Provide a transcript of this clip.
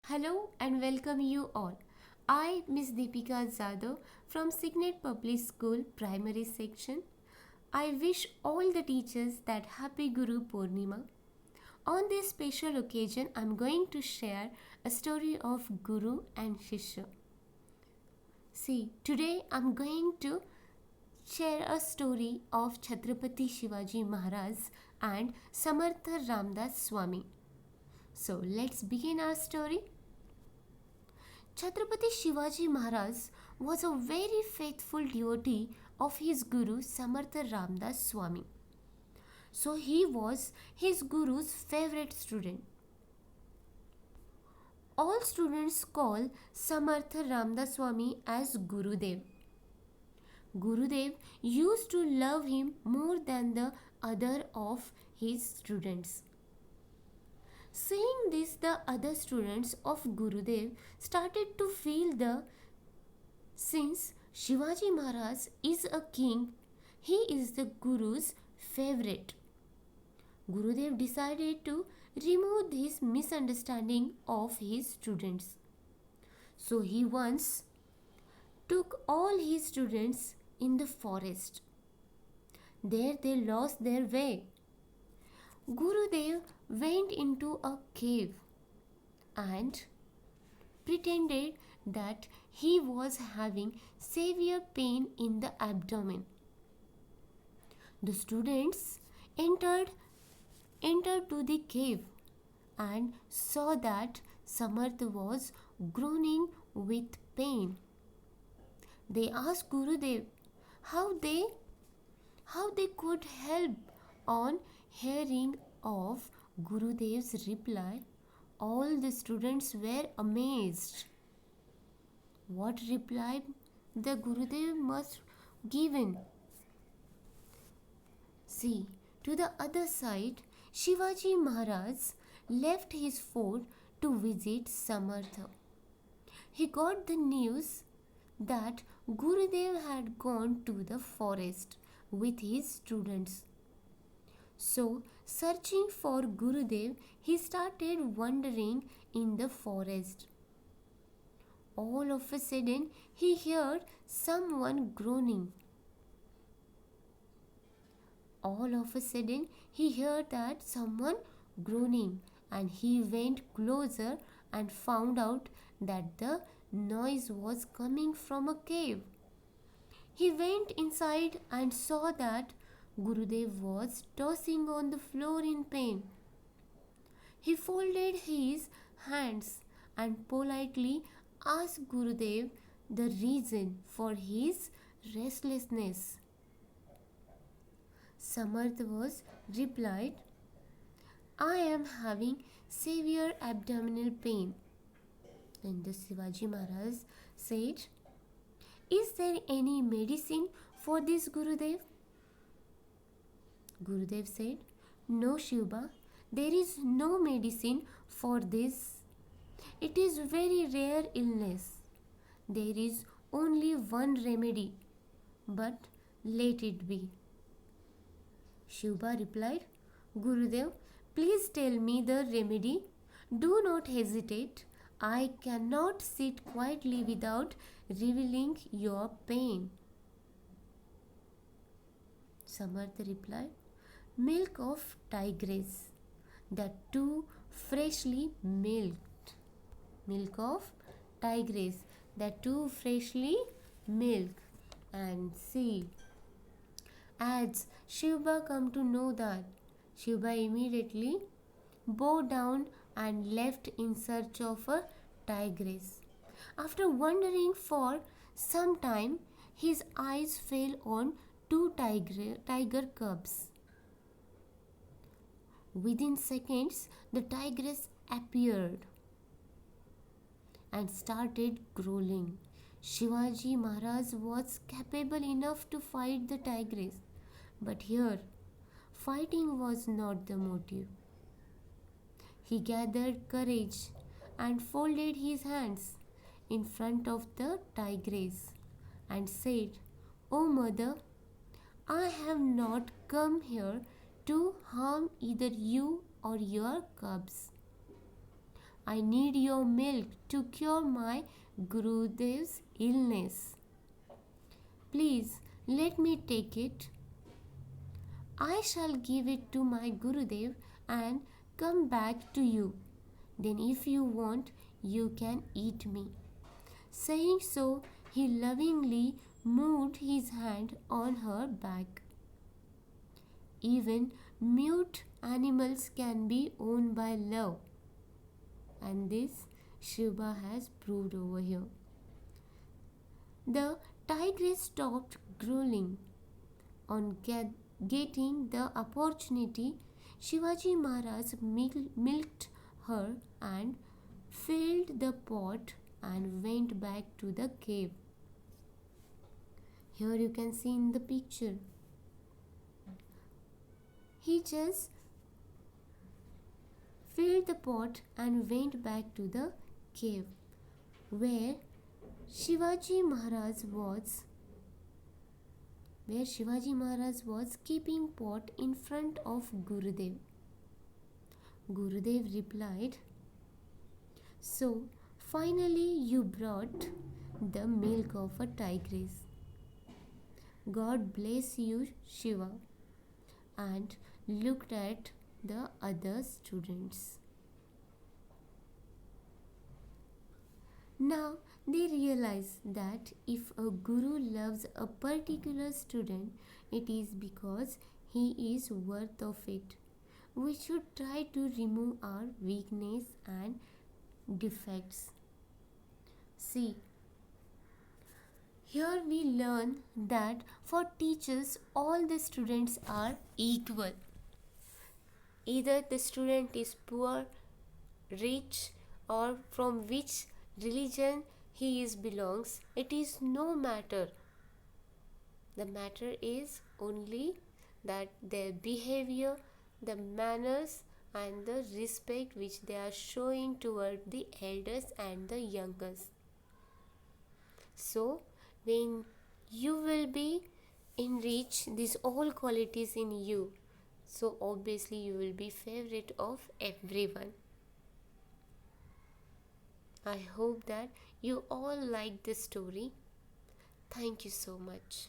Hello and welcome you all. I, Miss Deepika Zadav from Signet Public School Primary Section. I wish all the teachers that Happy Guru Purnima. On this special occasion, I'm going to share a story of Guru and Shishya. See, today I'm going to share a story of Chhatrapati Shivaji Maharaj and Samartha Ramdas Swami. So let's begin our story. Chhatrapati Shivaji Maharaj was a very faithful devotee of his Guru Samartha Ramdas Swami. So he was his Guru's favorite student. All students call Samartha Ramdas Swami as Gurudev. Gurudev used to love him more than the other of his students. Seeing this, the other students of Gurudev started to feel since Shivaji Maharaj is a king, he is the Guru's favorite. Gurudev decided to remove this misunderstanding of his students. So he once took all his students in the forest. There they lost their way. Gurudev went into a cave and pretended that he was having severe pain in the abdomen. The students entered to the cave and saw that Samarth was groaning with pain. They asked Gurudev how they could help. On hearing of Gurudev's reply, all the students were amazed. What reply the Gurudev must given? See, to the other side, Shivaji Maharaj left his fort to visit Samartha. He got the news that Gurudev had gone to the forest with his students. So, searching for Gurudev, he started wandering in the forest. All of a sudden, he heard someone groaning. All of a sudden, he heard that someone groaning, and he went closer and found out that the noise was coming from a cave. He went inside and saw that Gurudev was tossing on the floor in pain. He folded his hands and politely asked Gurudev the reason for his restlessness. Samarth was replied, I am having severe abdominal pain. And the Shivaji Maharaj said, is there any medicine for this, Gurudev? Gurudev said, no, Shiva, there is no medicine for this. It is very rare illness. There is only one remedy, but let it be. Shiva replied, Gurudev, please tell me the remedy. Do not hesitate. I cannot sit quietly without revealing your pain. Samartha replied, milk of tigress, that too freshly milked. Milk of tigress, that too freshly milked. And see, as Shiva come to know that, Shiva immediately bowed down and left in search of a tigress. After wandering for some time, his eyes fell on two tiger cubs. Within seconds, the tigress appeared and started growling. Shivaji Maharaj was capable enough to fight the tigress, but here, fighting was not the motive. He gathered courage and folded his hands in front of the tigress and said, O mother, I have not come here to harm either you or your cubs. I need your milk to cure my Gurudev's illness. Please let me take it. I shall give it to my Gurudev and come back to you. Then, if you want, you can eat me. Saying so, he lovingly moved his hand on her back. Even mute animals can be owned by love, and this Shiva has proved over here. The tigress stopped growling. On getting the opportunity, Shivaji Maharaj milked her and filled the pot and went back to the cave. Here you can see in the picture. He just filled the pot and went back to the cave where Shivaji Maharaj was keeping pot in front of Gurudev. Gurudev replied, "So finally you brought the milk of a tigress. God bless you, Shiva," and looked at the other students. Now they realize that if a guru loves a particular student, it is because he is worth of it. We should try to remove our weakness and defects. See, here we learn that for teachers, all the students are equal. Either the student is poor, rich, or from which religion he belongs, it is no matter. The matter is only that their behavior, the manners, and the respect which they are showing toward the elders and the youngest. So, when you will be enrich these all qualities in you, so obviously you will be favorite of everyone. I hope that you all like this story. Thank you so much.